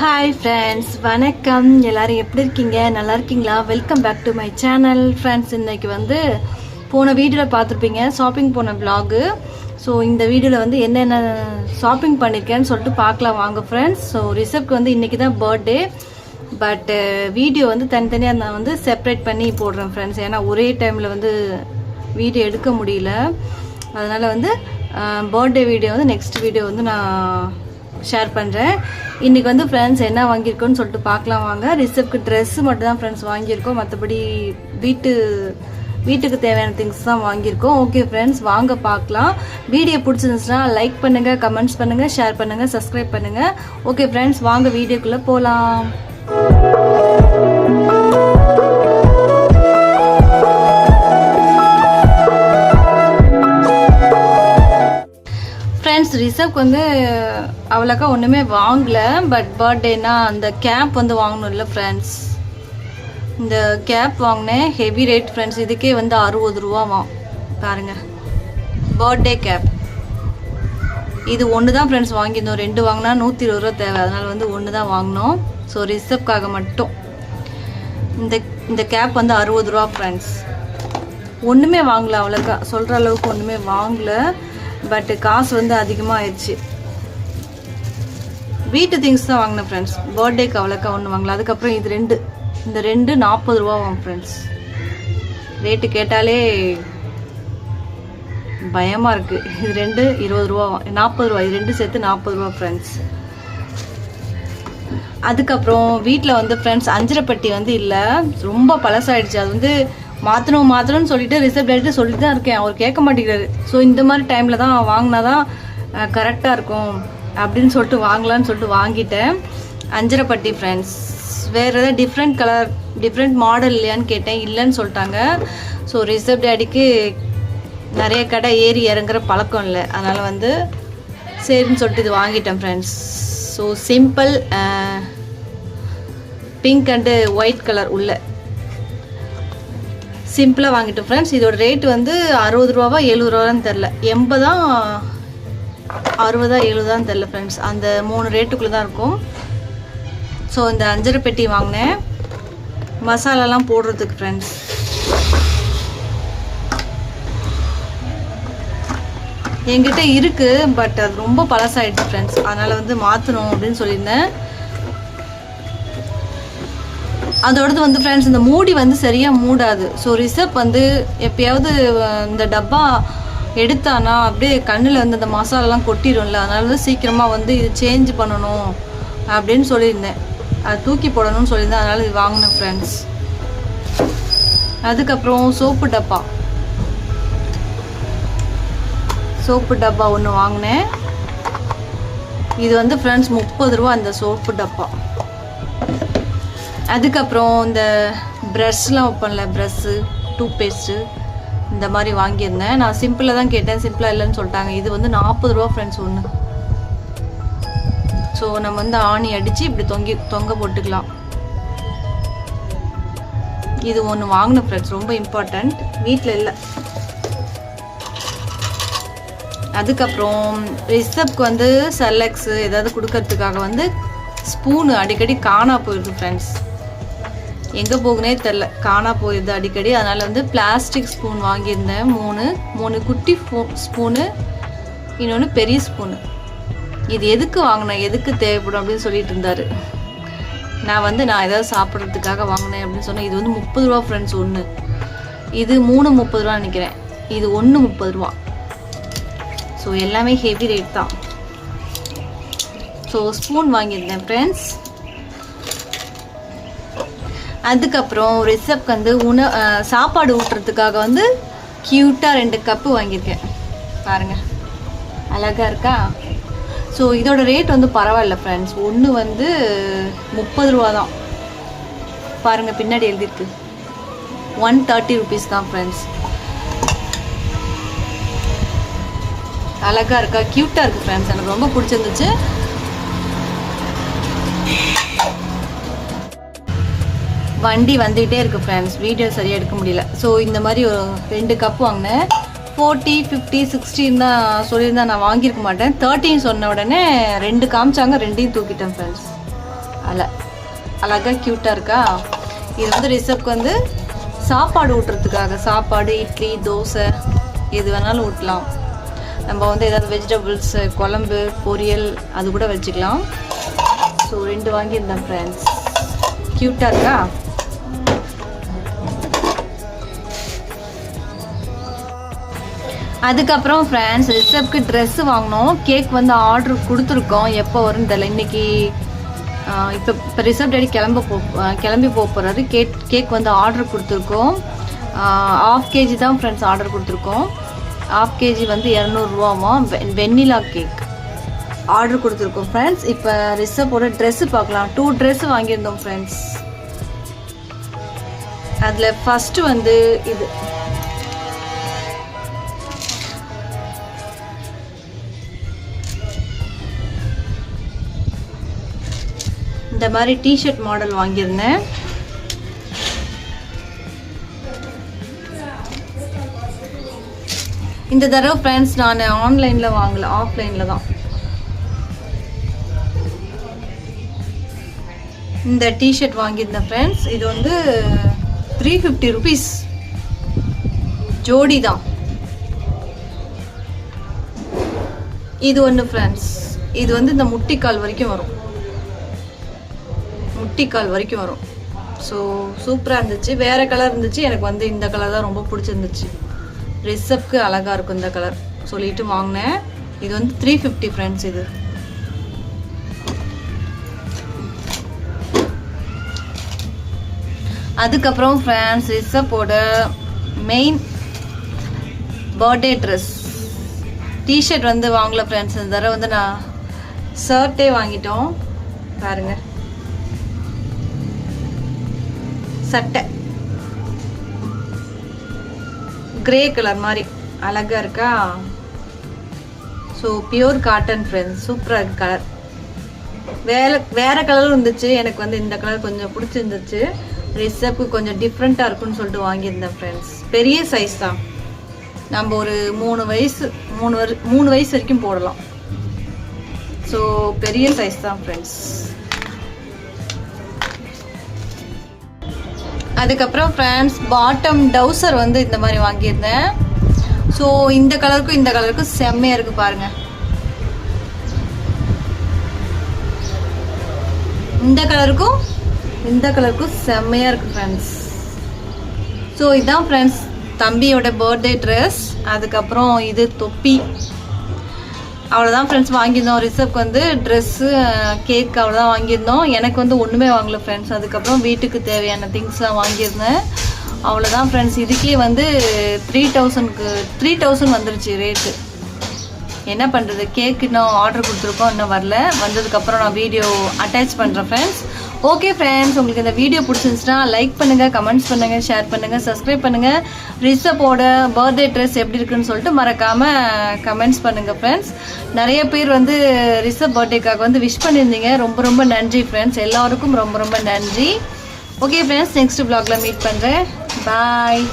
Hi friends, வணக்கம். எல்லோரும் எப்படி இருக்கீங்க? நல்லா இருக்கீங்களா? Welcome back to my channel. Friends, இன்றைக்கி வந்து போன வீடியோவில் பார்த்துருப்பீங்க ஷாப்பிங் போன விலாகு. ஸோ இந்த வீடியோவில் வந்து என்னென்ன ஷாப்பிங் பண்ணியிருக்கேன்னு சொல்லிட்டு பார்க்கலாம் வாங்க ஃப்ரெண்ட்ஸ். ஸோ ரிசப்க்கு வந்து இன்றைக்கி தான் பர்த்டே, பட் வீடியோ வந்து தனித்தனியாக நான் வந்து செப்ரேட் பண்ணி போடுறேன் ஃப்ரெண்ட்ஸ். ஏன்னா ஒரே டைமில் வந்து வீடியோ எடுக்க முடியல. அதனால் வந்து பர்த்டே வீடியோ வந்து நெக்ஸ்ட் வீடியோ வந்து நான் ஷேர் பண்ணுறேன். இன்றைக்கி வந்து ஃப்ரெண்ட்ஸ் என்ன வாங்கியிருக்கோன்னு சொல்லிட்டு பார்க்கலாம் வாங்க. ரிசப்க்கு ட்ரெஸ்ஸு மட்டும் தான் ஃப்ரெண்ட்ஸ் வாங்கியிருக்கோம், மற்றபடி வீட்டுக்கு தேவையான திங்ஸ் தான் வாங்கியிருக்கோம். ஓகே ஃப்ரெண்ட்ஸ், வாங்க பார்க்கலாம். வீடியோ பிடிச்சிருந்துச்சுன்னா லைக் பண்ணுங்கள், கமெண்ட்ஸ் பண்ணுங்கள், ஷேர் பண்ணுங்கள், சப்ஸ்கிரைப் பண்ணுங்கள். ஓகே ஃப்ரெண்ட்ஸ், வாங்க வீடியோக்குள்ளே போகலாம். ஃப்ரெண்ட்ஸ், ரிசப்க்கு வந்து அவ்வளோக்கா ஒன்றுமே வாங்கலை, பட் பர்த்டேனா அந்த கேப் வந்து வாங்கணும் இல்லை ஃப்ரெண்ட்ஸ். இந்த கேப் வாங்கினேன், ஹெவி ரேட் ஃப்ரெண்ட்ஸ். இதுக்கே வந்து 60 ரூபா பாருங்கள். பர்த்டே கேப் இது ஒன்று தான் ஃப்ரெண்ட்ஸ் வாங்கியிருந்தோம். 2 வாங்கினா 120 ரூபா தேவை, அதனால் வந்து ஒன்று தான் வாங்கினோம். ஸோ ரிசப்காக மட்டும் இந்த கேப் வந்து 60 ரூபா ஃப்ரெண்ட்ஸ். ஒன்றுமே வாங்கலை, அவ்வளோக்கா சொல்கிற அளவுக்கு ஒன்றுமே வாங்கலை, பட் காசு வந்து அதிகமாக ஆயிடுச்சு. வீட்டு திங்ஸ் தான் வாங்கினேன் ஃப்ரெண்ட்ஸ். பர்த்டேக்கு அவ்வளோக்கா ஒன்று வாங்கலாம். அதுக்கப்புறம் இந்த ரெண்டு 40 ரூபா வாங்க ஃப்ரெண்ட்ஸ். ரேட்டு கேட்டாலே பயமாக இருக்குது. இது 2 20 ரூபா, 40 ரூபா. இது 2 சேர்த்து 40 ரூபா ஃப்ரெண்ட்ஸ். அதுக்கப்புறம் வீட்டில் வந்து ஃப்ரெண்ட்ஸ் அஞ்சரைப்பட்டி வந்து இல்லை, ரொம்ப பழசாயிடுச்சு. அது வந்து மாற்றணும்னு சொல்லிட்டு ரிசப்ட் ஆகிட்டு சொல்லிட்டு தான் இருக்கேன், அவர் கேட்க மாட்டேங்கிறாரு. ஸோ இந்த மாதிரி டைமில் தான் வாங்கினா தான் கரெக்டாக இருக்கும் அப்படின்னு சொல்லிட்டு வாங்கலான்னு சொல்லிட்டு வாங்கிட்டேன். அஞ்சரைப்பட்டி ஃப்ரெண்ட்ஸ். வேறு ஏதாவது டிஃப்ரெண்ட் கலர் டிஃப்ரெண்ட் மாடல் இல்லையான்னு கேட்டேன், இல்லைன்னு சொல்லிட்டாங்க. ஸோ ரிசப்ட் டேடிக்கு நிறைய கடை ஏறி இறங்குற பழக்கம் இல்லை, அதனால் வந்து சரின்னு சொல்லிட்டு இது வாங்கிட்டேன் friends. So simple pink and white colour உள்ள சிம்பிளாக வாங்கிட்டோம் ஃப்ரெண்ட்ஸ். இதோட ரேட்டு வந்து 60 ரூபாவா 70 ரூபான்னு தெரில, 80 60 70 தெரில ஃப்ரெண்ட்ஸ். அந்த 3 ரேட்டுக்குள்ளே தான் இருக்கும். ஸோ இந்த அஞ்சரை பெட்டி வாங்கினேன் மசாலாலாம் போடுறதுக்கு ஃப்ரெண்ட்ஸ். என்கிட்ட இருக்குது, பட் அது ரொம்ப பழசாயிடுச்சு ஃப்ரெண்ட்ஸ். அதனால் வந்து மாற்றணும் அப்படின்னு சொல்லியிருந்தேன். அதோடது வந்து ஃப்ரெண்ட்ஸ் இந்த மூடி வந்து சரியாக மூடாது. ஸோ ரிசப் வந்து எப்பயாவது இந்த டப்பா எடுத்தானா அப்படியே கண்ணில் வந்து அந்த மசாலாலாம் கொட்டிடும்ல, அதனால வந்து சீக்கிரமாக வந்து இது சேஞ்ச் பண்ணணும் அப்படின்னு சொல்லியிருந்தேன். அது தூக்கி போடணும்னு சொல்லியிருந்தேன், அதனால் இது வாங்கினேன் ஃப்ரெண்ட்ஸ். அதுக்கப்புறம் சோப்பு டப்பா ஒன்று வாங்கினேன். இது வந்து ஃப்ரெண்ட்ஸ் 30 ரூபா அந்த சோப்பு டப்பா. அதுக்கப்புறம் இந்த ப்ரஷ்லாம் வைப்பேன்ல, ப்ரஷ்ஷு டூத்பேஸ்ட்டு இந்த மாதிரி வாங்கியிருந்தேன். நான் சிம்பிளாக தான் கேட்டேன், சிம்பிளாக இல்லைன்னு சொல்லிட்டாங்க. இது வந்து 40 ரூபா ஃப்ரெண்ட்ஸ் ஒன்று. ஸோ நம்ம வந்து ஆணி அடித்து இப்படி தொங்க போட்டுக்கலாம். இது ஒன்று வாங்கின ஃப்ரெண்ட்ஸ், ரொம்ப இம்பார்ட்டண்ட், வீட்டில் இல்லை. அதுக்கப்புறம் ரிசப்க்கு வந்து செலக்ஸு ஏதாவது கொடுக்கறதுக்காக வந்து ஸ்பூனு அடிக்கடி காணா போயிடுது ஃப்ரெண்ட்ஸ். எங்கே போகுனே தெரில, காணா போயிடுது அடிக்கடி. அதனால் வந்து பிளாஸ்டிக் ஸ்பூன் வாங்கியிருந்தேன். 3 குட்டி ஸ்பூனு, இன்னொன்று பெரிய ஸ்பூனு. இது எதுக்கு வாங்கினேன், எதுக்கு தேவைப்படும் அப்படின்னு சொல்லிட்டு இருந்தார். நான் ஏதாவது சாப்பிட்றதுக்காக வாங்கினேன் அப்படின்னு சொன்னேன். இது வந்து 30 ரூபா ஃப்ரெண்ட்ஸ் ஒன்று. இது 3 30 ரூபா நினைக்கிறேன். இது ஒன்று 30 ரூபா. ஸோ எல்லாமே ஹெவி ரேட் தான். ஸோ ஸ்பூன் வாங்கியிருந்தேன் ஃப்ரெண்ட்ஸ். அதுக்கப்புறம் ரிசப்க்கு வந்து சாப்பாடு ஊட்டுறதுக்காக வந்து க்யூட்டாக 2 கப்பு வாங்கியிருக்கேன். பாருங்கள், அழகாக இருக்கா? ஸோ இதோட ரேட் வந்து பரவாயில்ல ஃப்ரெண்ட்ஸ். ஒன்று வந்து 30 ரூபா தான். பாருங்கள், பின்னாடி எழுதியிருக்கு 130 ருபீஸ் தான் ஃப்ரெண்ட்ஸ். அழகாக இருக்கா? க்யூட்டாக இருக்குது ஃப்ரெண்ட்ஸ், எனக்கு ரொம்ப பிடிச்சிருந்துச்சு. வண்டி வந்துகிட்டே இருக்குது ஃப்ரெண்ட்ஸ், வீடியோ சரியாக எடுக்க முடியல. ஸோ இந்த மாதிரி ஒரு 2 கப் வாங்கினேன். 40 50 16 தான் சொல்லியிருந்தா நான் வாங்கியிருக்க மாட்டேன். 13 சொன்ன உடனே 2 காமிச்சாங்க, 2யும் தூக்கிட்டேன் ஃப்ரெண்ட்ஸ். அழகாக க்யூட்டாக இருக்கா. இது வந்து ரிசப்க்கு வந்து சாப்பாடு ஊட்டுறதுக்காக, சாப்பாடு, இட்லி, தோசை எது வேணாலும் ஊட்டலாம். நம்ம வந்து ஏதாவது வெஜிடபிள்ஸ், குழம்பு, பொரியல் அது கூட வச்சுக்கலாம். ஸோ 2 வாங்கியிருந்தேன் ஃப்ரெண்ட்ஸ். க்யூட்டாக இருக்கா. அதுக்கப்புறம் ஃப்ரெண்ட்ஸ் ரிசப்க்கு ட்ரெஸ்ஸு வாங்கினோம். கேக் வந்து ஆர்டர் கொடுத்துருக்கோம், எப்போ வரும்னு தெரியல. இன்றைக்கி இப்போ ரிசப் டேடி கிளம்பி போகிறாரு. கேக் வந்து ஆர்டர் கொடுத்துருக்கோம். 1/2 kg தான் ஃப்ரெண்ட்ஸ் ஆர்டர் கொடுத்துருக்கோம். 1/2 kg வந்து 200 ரூபாவாம். வெண்ணிலா கேக் ஆர்டர் கொடுத்துருக்கோம் ஃப்ரெண்ட்ஸ். இப்போ ரிசப்போட ட்ரெஸ்ஸு பார்க்கலாம். 2 ட்ரெஸ்ஸு வாங்கியிருந்தோம் ஃப்ரெண்ட்ஸ். அதில் ஃபஸ்ட்டு வந்து இது இந்த மாதிரி டிஷர்ட் மாடல் வாங்கியிருந்தேன். இந்த தடவை ஃப்ரெண்ட்ஸ் நான் ஆன்லைனில் வாங்கல, ஆஃப்லைனில் தான். இந்த டிஷர்ட் வாங்கியிருந்தேன் ஃப்ரெண்ட்ஸ். இது வந்து 350 rupees ஜோடி தான். இது ஒன்று ஃப்ரெண்ட்ஸ். இது வந்து இந்த முட்டிக்கால் வரைக்கும் வரும். ஸோ சூப்பராக இருந்துச்சு. வேறு கலர் இருந்துச்சு, எனக்கு வந்து இந்த கலர் தான் ரொம்ப பிடிச்சிருந்துச்சு. ரிசப்க்கு அழகாக இருக்கும் இந்த கலர் சொல்லிட்டு வாங்கினேன். இது வந்து 350 ஃப்ரெண்ட்ஸ். இது அதுக்கப்புறம் ஃப்ரெண்ட்ஸ் ரிசப்போட மெயின் பர்த்டே ட்ரெஸ் டிஷர்ட் வந்து வாங்கல ஃப்ரெண்ட்ஸ். இந்த தடவை வந்து நான் ஷர்ட்டே வாங்கிட்டோம். பாருங்க, சட்டை கிரே கலர் மாதிரி அழகாக இருக்கா. So pure cotton friends. சூப்பராக இருக்கு கலர். வேறு கலரும் இருந்துச்சு, எனக்கு வந்து இந்த கலர் கொஞ்சம் பிடிச்சிருந்துச்சு. ரிசப்க்கு கொஞ்சம் டிஃப்ரெண்ட்டாக இருக்குன்னு சொல்லிட்டு வாங்கியிருந்தேன் ஃப்ரெண்ட்ஸ். பெரிய சைஸ் தான், நம்ம ஒரு 3 வயசு வரைக்கும் போடலாம். ஸோ பெரிய சைஸ் தான் ஃப்ரெண்ட்ஸ். அதுக்கப்புறம் ஃப்ரெண்ட்ஸ் பாட்டம் டவுசர் வந்து இந்த மாதிரி வாங்கியிருந்தேன். ஸோ இந்த கலருக்கும் செம்மையாக இருக்குது பாருங்கள். இந்த கலருக்கும் செம்மையாக இருக்குது ஃப்ரெண்ட்ஸ். ஸோ இதுதான் ஃப்ரெண்ட்ஸ் தம்பியோட பர்த்டே ட்ரெஸ். அதுக்கப்புறம் இது தொப்பி. அவ்வளோதான் ஃப்ரெண்ட்ஸ் வாங்கியிருந்தோம். ரிசப்க்கு வந்து ட்ரெஸ்ஸு, கேக் அவ்வளோதான் வாங்கியிருந்தோம். எனக்கு வந்து ஒன்றுமே வாங்கல ஃப்ரெண்ட்ஸ். அதுக்கப்புறம் வீட்டுக்கு தேவையான திங்ஸ்லாம் வாங்கியிருந்தேன். அவ்வளோதான் ஃப்ரெண்ட்ஸ். இதுக்கே வந்து 3000 வந்துருச்சு ரேட்டு. என்ன பண்ணுறது, கேக் இன்னும் ஆர்டர் கொடுத்துருக்கோம், இன்னும் வரல. வந்ததுக்கப்புறம் நான் வீடியோ அட்டாச் பண்ணுறேன் ஃப்ரெண்ட்ஸ். ஓகே ஃப்ரெண்ட்ஸ், உங்களுக்கு இந்த வீடியோ பிடிச்சிருந்துச்சுன்னா லைக் பண்ணுங்கள், கமெண்ட்ஸ் பண்ணுங்கள், ஷேர் பண்ணுங்கள், சப்ஸ்கிரைப் பண்ணுங்கள். ரிசப்போட பர்த்டே ட்ரெஸ் எப்படி இருக்குன்னு சொல்லிட்டு மறக்காமல் கமெண்ட்ஸ் பண்ணுங்கள் ஃப்ரெண்ட்ஸ். நிறைய பேர் வந்து ரிசப் பர்த்டேக்காக வந்து விஷ் பண்ணியிருந்தீங்க. ரொம்ப ரொம்ப நன்றி ஃப்ரெண்ட்ஸ். எல்லாருக்கும் ரொம்ப ரொம்ப நன்றி. ஓகே ஃப்ரெண்ட்ஸ், நெக்ஸ்ட் vlogல மீட் பண்ணுறேன். பாய்.